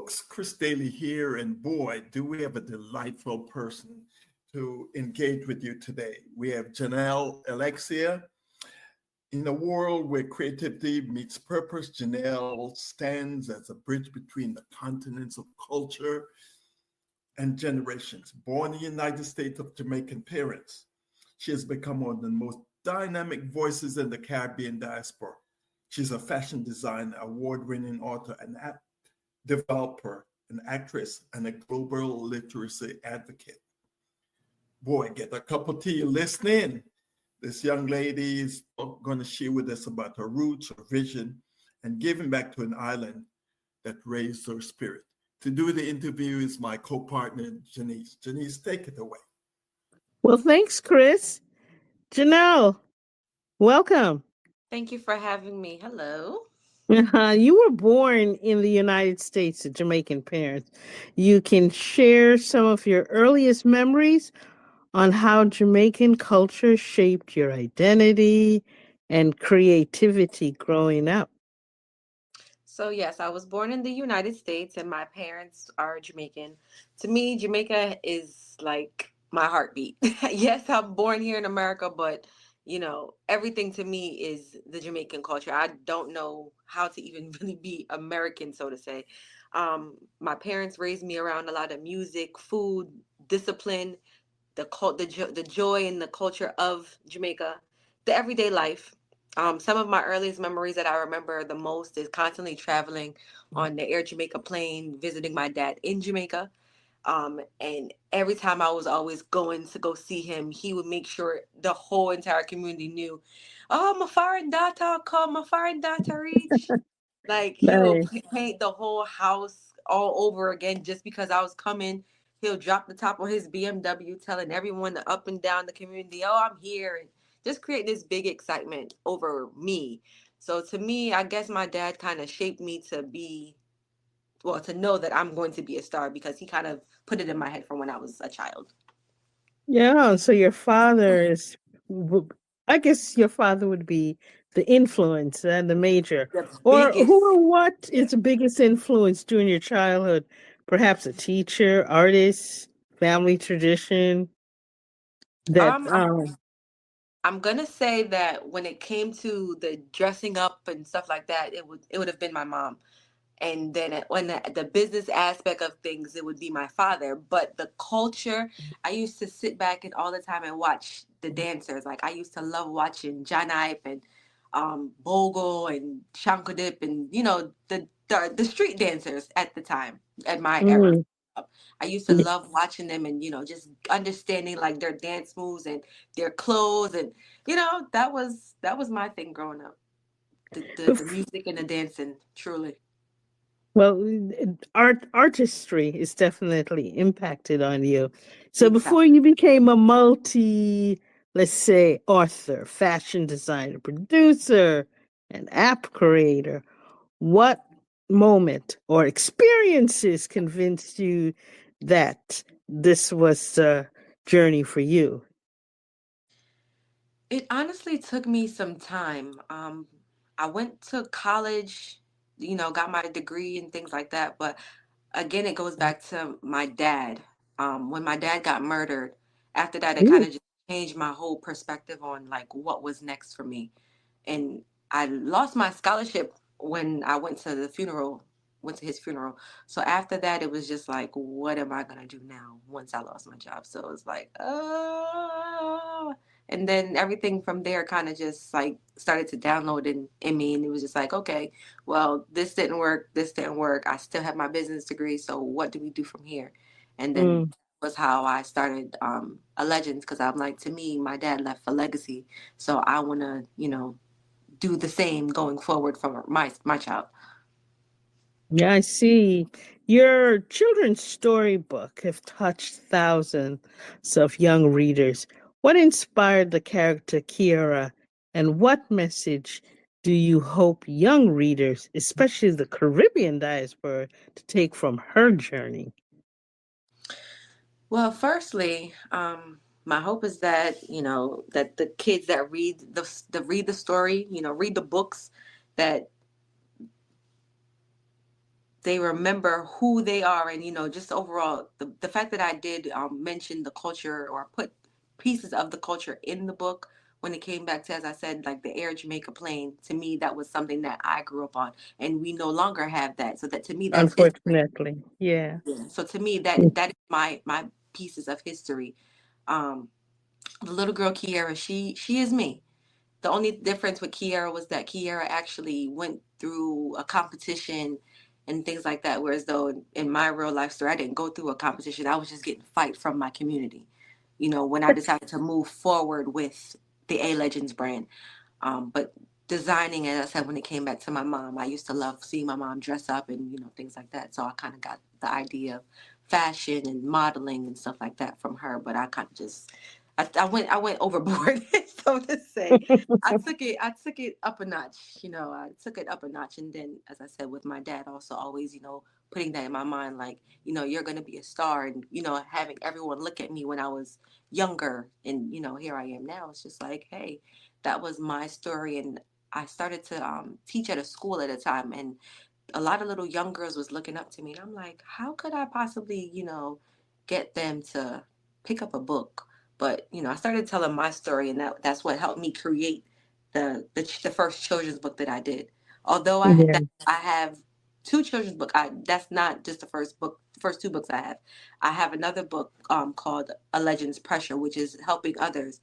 folks, Chris Daly here, and boy, do we have a delightful person to engage with you today. We have Jenelle Alexia. In a world where creativity meets purpose, Jenelle stands as a bridge between the continents of culture and generations. Born in the United States of Jamaican parents, she has become one of the most dynamic voices in the Caribbean diaspora. She's a fashion designer, award-winning author, and app developer, an actress, and a global literacy advocate. Boy, get a cup of tea, listen in. This young lady is going to share with us about her roots, her vision, and giving back to an island that raised her spirit. To do the interview is my co-partner, Janice. Janice, take it away. Well, thanks, Chris. Janelle, welcome. Thank you for having me. Hello. You were born in the United States to Jamaican parents. You can share some of your earliest memories on how Jamaican culture shaped your identity and creativity growing up. So, yes, I was born in the United States and my parents are Jamaican. To me, Jamaica is like my heartbeat. Yes, I'm born here in America, but everything to me is the Jamaican culture. I don't know how to even really be American, so to say. My parents raised me around a lot of music, food, discipline, the joy and the culture of Jamaica, the everyday life. Some of my earliest memories that I remember the most is constantly traveling on the Air Jamaica plane, visiting my dad in Jamaica. And every time I was always going to go see him, he would make sure the whole entire community knew, oh, my foreign daughter come, my foreign daughter reach. Like he will Nice. paint the whole house all over again just because I was coming. He'll drop the top on his BMW, telling everyone up and down the community, "Oh, I'm here," and just create this big excitement over me. So to me, I guess my dad kind of shaped me to be, well, to know that I'm going to be a star because he kind of put it in my head from when I was a child. Yeah, so your father is, w- I guess your father would be the influence and the major. The Or who biggest, or what yeah. is the biggest influence during your childhood? Perhaps a teacher, artist, family tradition that, Um, I'm I'm gonna say that when it came to the dressing up and stuff like that, it would have been my mom. And then when the business aspect of things, it would be my father. But the culture, I used to sit back and all the time and watch the dancers. Like I used to love watching John Ipe and Bogle and Shankadip and the street dancers at the time at my era. mm, I used to love watching them and just understanding like their dance moves and their clothes and that was my thing growing up. The bef- music and the dancing, truly. well, artistry is definitely impacted on you. So Big time. before you became a let's say, author, fashion designer, producer, and app creator, what moment or experiences convinced you that this was a journey for you? It honestly took me some time. I went to college, got my degree and things like that. But again, it goes back to my dad. When my dad got murdered, after that, it kind Ooh. of just changed my whole perspective on like what was next for me. And I lost my scholarship when I went to his funeral. So after that, it was just like, what am I gonna do now once I lost my job? So it was like, oh, and then everything from there kind of just like started to download in me, and it was just like, okay, well, this didn't work. I still have my business degree, so what do we do from here? And then Mm. was how I started a Legends because I'm like, to me, my dad left a legacy, so I want to, do the same going forward for my child. Yeah, I see. Your children's storybook have touched thousands of young readers. What inspired the character Kiara, and what message do you hope young readers, especially the Caribbean diaspora, to take from her journey? Well, firstly, my hope is that that the kids that read the story, read the books, that they remember who they are, and just overall the fact that I did mention the culture or put pieces of the culture in the book when it came back to, as I said, like the Air Jamaica plane. To me, that was something that I grew up on, and we no longer have that. So that, to me, that's history. Unfortunately, yeah. Yeah. So to me, that is my pieces of history. um the little girl Kiera, she is me. The only difference with Kiera was that Kiera actually went through a competition and things like that. Whereas though in my real life story, I didn't go through a competition. I was just getting fight from my community. When I decided to move forward with the A Legends brand. But designing, as I said, when it came back to my mom, I used to love seeing my mom dress up and things like that. So I kind of got the idea of fashion and modeling and stuff like that from her. But I kind of just I went overboard, so to say. I took it up a notch. I took it up a notch, and then, as I said, with my dad also always putting that in my mind, like you're gonna be a star, and having everyone look at me when I was younger, and here I am now. It's just like, hey, that was my story. And I started to teach at a school at a time, and a lot of little young girls was looking up to me, and I'm like, how could I possibly get them to pick up a book? But I started telling my story, and that's what helped me create the first children's book that I did. Although Yeah. I have two children's book, that's not just the first book. The first two books I have. I have another book called A Legend's Pressure, which is helping others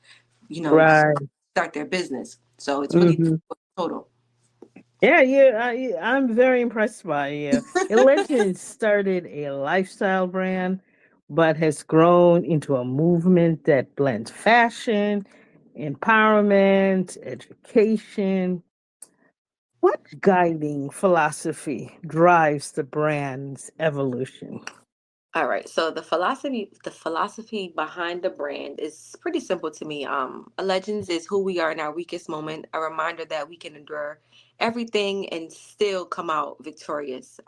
Right. start their business. So it's really two Hmm. books total. Yeah, I'm very impressed by you. Legend started a lifestyle brand, but has grown into a movement that blends fashion, empowerment, education. What guiding philosophy drives the brand's evolution? All right. So the philosophy behind the brand is pretty simple to me. A legends is who we are in our weakest moment, a reminder that we can endure everything and still come out victorious.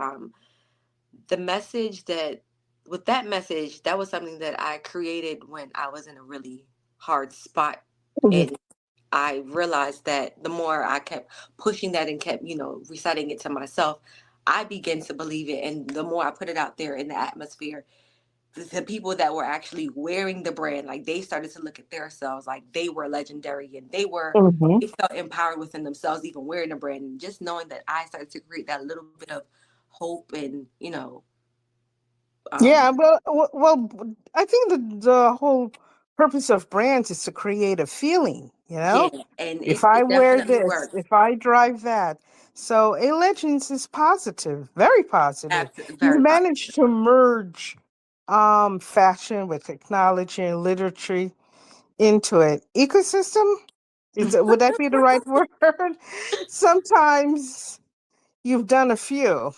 The message that with that message, that was something that I created when I was in a really hard spot. Mhm. And I realized that the more I kept pushing that and kept, reciting it to myself, I began to believe it. And the more I put it out there in the atmosphere, the people that were actually wearing the brand, like they started to look at themselves like they were legendary, and Mhm. they felt empowered within themselves, even wearing the brand. And just knowing that I started to create that little bit of hope and, Yeah, um, well, I think the whole purpose of brands is to create a feeling, you yeah, know? and If it, I it wear definitely this, works. if I drive that. So A Legends is positive, very positive. You've Very managed positive. to merge fashion with technology and literature into it. Ecosystem? Would that be the right word? Sometimes you've done a few.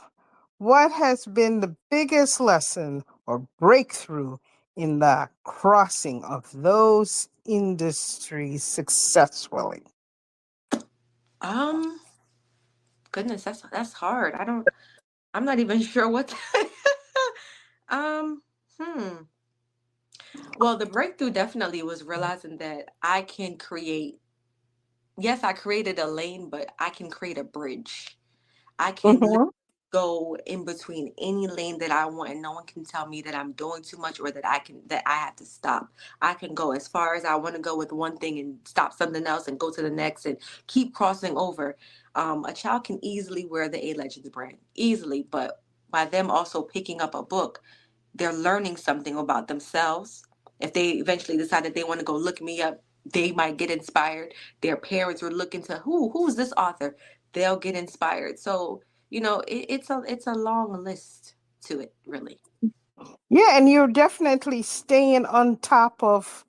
What has been the biggest lesson or breakthrough in the crossing of those industries successfully? Um, Goodness, that's hard. I'm not even sure what um, hmm. Well, the breakthrough definitely was realizing that I can create, yes, I created a lane, but I can create a bridge. I can Hmm. go in between any lane that I want, and no one can tell me that I'm doing too much or that I have to stop. I can go as far as I want to go with one thing and stop something else and go to the next and keep crossing over. A child can easily wear the A Legends brand, easily, but by them also picking up a book, they're learning something about themselves. If they eventually decide that they want to go look me up, they might get inspired. Their parents will look into who's this author. They'll get inspired. So it's a long list to it, really. Yeah, and you're definitely staying on top of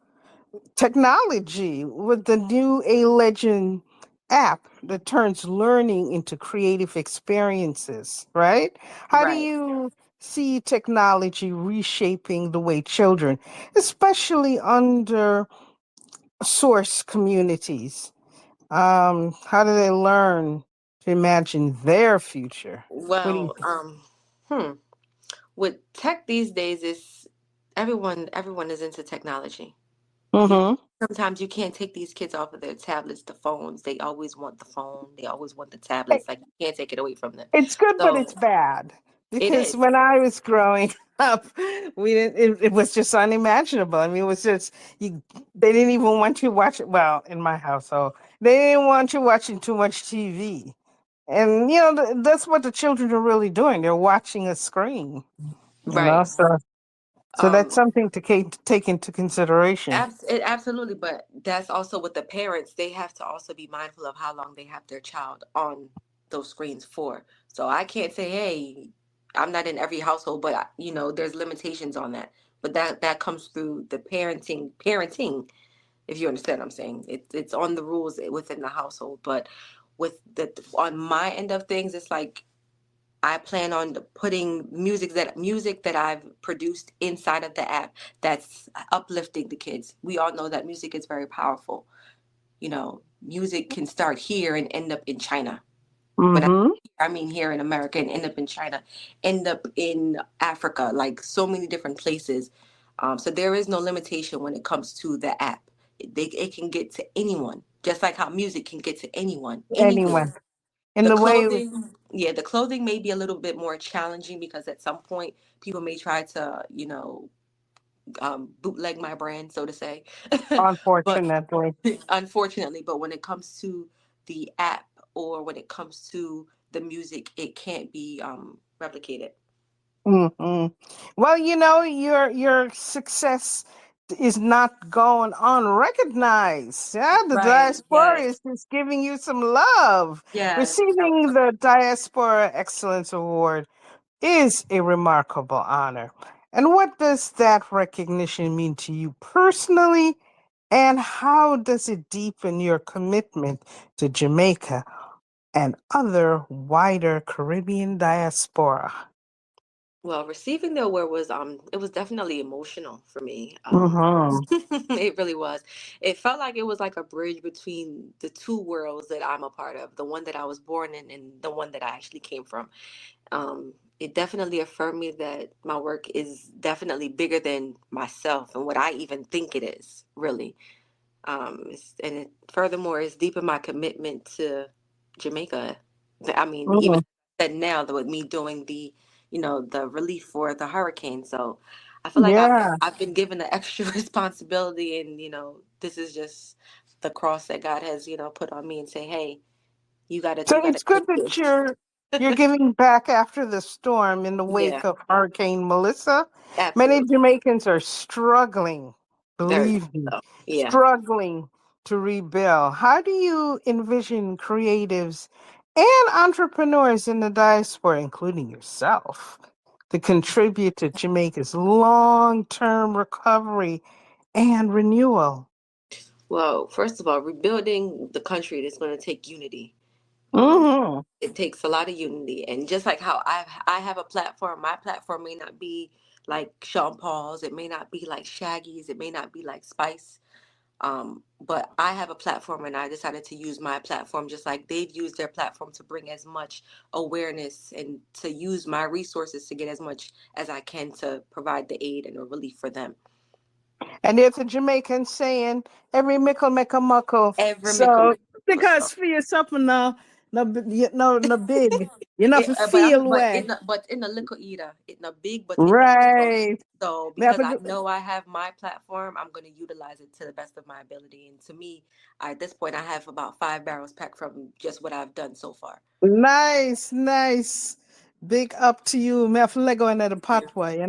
technology with the new A Legend app that turns learning into creative experiences, right? How do Right. you see technology reshaping the way children, especially under source communities, how do they learn to imagine their future? What do you Well, hmm. With tech these days, is everyone is into technology. You think? Sometimes you can't take these kids off of their tablets, the phones. They always want the phone. They always want the tablets. Like, you can't take it away from them. It's good, but So it's bad. It Because is. when I was growing up, we didn't. It was just unimaginable. I mean, it was just you. They didn't even want you watching. Well, in my household, they didn't want you watching too much TV. And that's what the children are really doing. They're watching a screen. Right. So that's Um, something to take into consideration. Absolutely, but that's also with the parents. They have to also be mindful of how long they have their child on those screens for. So I can't say, hey, I'm not in every household, but there's limitations on that. But that comes through the parenting, if you understand what I'm saying. It's on the rules within the household. But with the on my end of things, it's like I plan on putting music that I've produced inside of the app that's uplifting the kids. We all know that music is very powerful. Music can start here and end up in China. When Mm-hmm. I mean here in America and end up in China, end up in Africa, like so many different places. So there is no limitation when it comes to the app. It can get to anyone, just like how music can get to anyone, anywhere. Anyone in The the way. clothing, yeah, the clothing may be a little bit more challenging because at some point people may try to, bootleg my brand, so to say. But Unfortunately. unfortunately, but when it comes to the app or when it comes to the music, it can't be replicated. Hmm. Well, your success is not going unrecognized. Yeah, the Right. diaspora Yes. is just giving you some love. Yes. Receiving the Diaspora Excellence Award is a remarkable honor. And what does that recognition mean to you personally? And how does it deepen your commitment to Jamaica and other wider Caribbean diaspora? Well, receiving the award was it was definitely emotional for me. Hmm. It really was. It felt like it was like a bridge between the two worlds that I'm a part of, the one that I was born in and the one that I actually came from. It definitely affirmed me that my work is definitely bigger than myself and what I even think it is, really. Furthermore, it's deepened my commitment to Jamaica. I mean, even said now that with me doing the relief for the hurricane. So I feel like Yeah. I've been given the extra responsibility, and this is just the cross that God has put on me and say, hey, So you gotta it's good take that this. you're giving back after the storm in the Yeah, wake of Hurricane Melissa. Many absolutely, Jamaicans are struggling, very much believe me, so. Yeah. struggling to rebuild. How do you envision creatives and entrepreneurs in the diaspora, including yourself, to contribute to Jamaica's long-term recovery and renewal? Well, first of all, rebuilding the country is going to take unity. Um, Hmm. it takes a lot of unity, and just like how I have a platform, my platform may not be like Sean Paul's, it may not be like Shaggy's, it may not be like Spice. But I have a platform, and I decided to use my platform just like they've used their platform to bring as much awareness and to use my resources to get as much as I can to provide the aid and the relief for them. And there's a Jamaican saying, every mickle make a muckle. Every So, Michael. because for yourself, no big, you know, for But feel way. in the little eater, in the big, but in the little. Right. So Me have because to I go- know I have my platform, I'm going to utilize it to the best of my ability. And to me, at this point, I have about 5 barrels packed from just what I've done so far. Nice, nice. Big up to you. Me have to Lego in the pathway,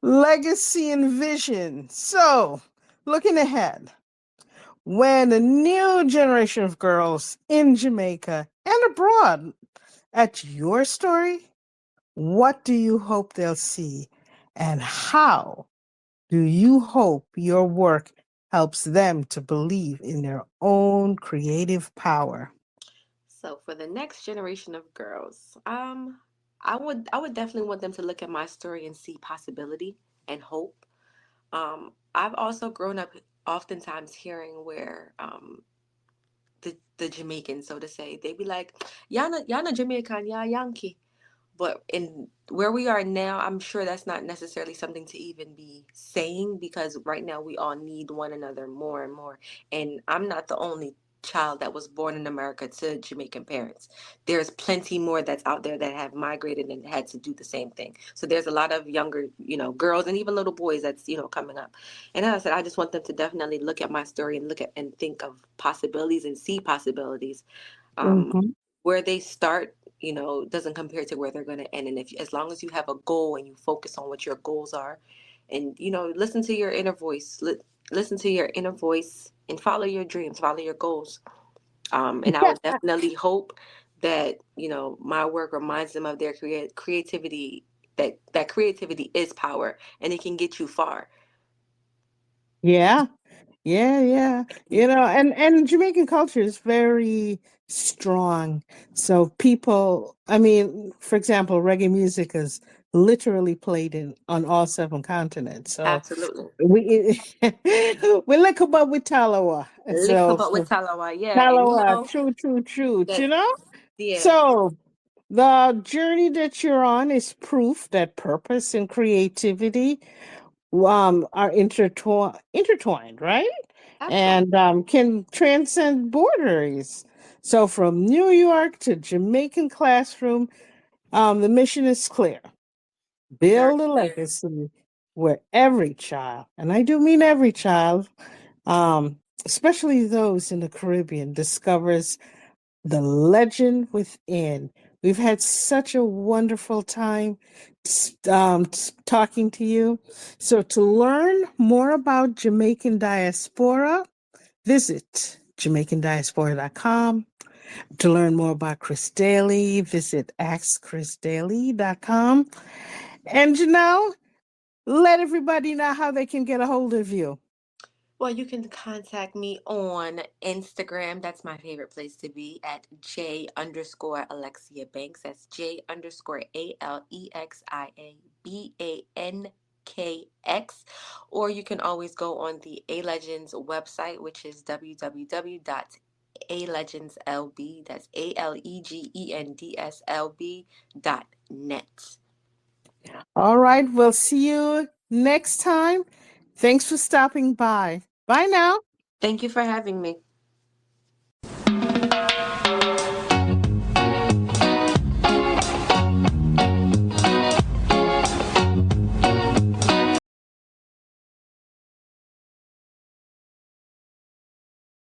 Legacy and vision. So, looking ahead, when a new generation of girls in Jamaica and abroad at your story, what do you hope they'll see? And how do you hope your work helps them to believe in their own creative power? So for the next generation of girls, I would definitely want them to look at my story and see possibility and hope. I've also grown up oftentimes hearing where the Jamaicans, so to say, they be like, Yana Jamaican, ya Yankee. But in where we are now, I'm sure that's not necessarily something to even be saying because right now we all need one another more and more. And I'm not the only child that was born in America to Jamaican parents. There's plenty more that's out there that have migrated and had to do the same thing. So there's a lot of younger, girls and even little boys that's, coming up. And as I said, I just want them to definitely look at my story and look at and think of possibilities and see possibilities. Mhm. Where they start, doesn't compare to where they're going to end. And if as long as you have a goal and you focus on what your goals are, and listen to your inner voice, listen to your inner voice, and follow your dreams, follow your goals. And I would definitely hope that my work reminds them of their creativity. That creativity is power, and it can get you far. Yeah. Yeah, yeah. And Jamaican culture is very strong. So people, I mean, for example, reggae music is literally played on all 7 continents. So Absolutely. we we like about with Talawa. Lick So about with Talawa, yeah, and Talawa, true, that, yeah, So the journey that you're on is proof that purpose and creativity are intertwined, right? absolutely. And can transcend borders. So from New York to Jamaican classroom, the mission is clear. Very Build a clear. legacy where every child, and I do mean every child, um, especially those in the Caribbean, discovers the legend within. We've had such a wonderful time talking to you. So, to learn more about Jamaican diaspora, visit JamaicanDiaspora.com. To learn more about Chris Daly, visit AskChrisDaly.com. And Janelle, let everybody know how they can get a hold of you. Well, you can contact me on Instagram. That's my favorite place to be, at J_Alexia Banks. That's J_ALEXIABANKX. Or you can always go on the A Legends website, which is www.alegendslb. That's ALEGENDSLB.net. All right, we'll see you next time. Thanks for stopping by. Bye now. Thank you for having me.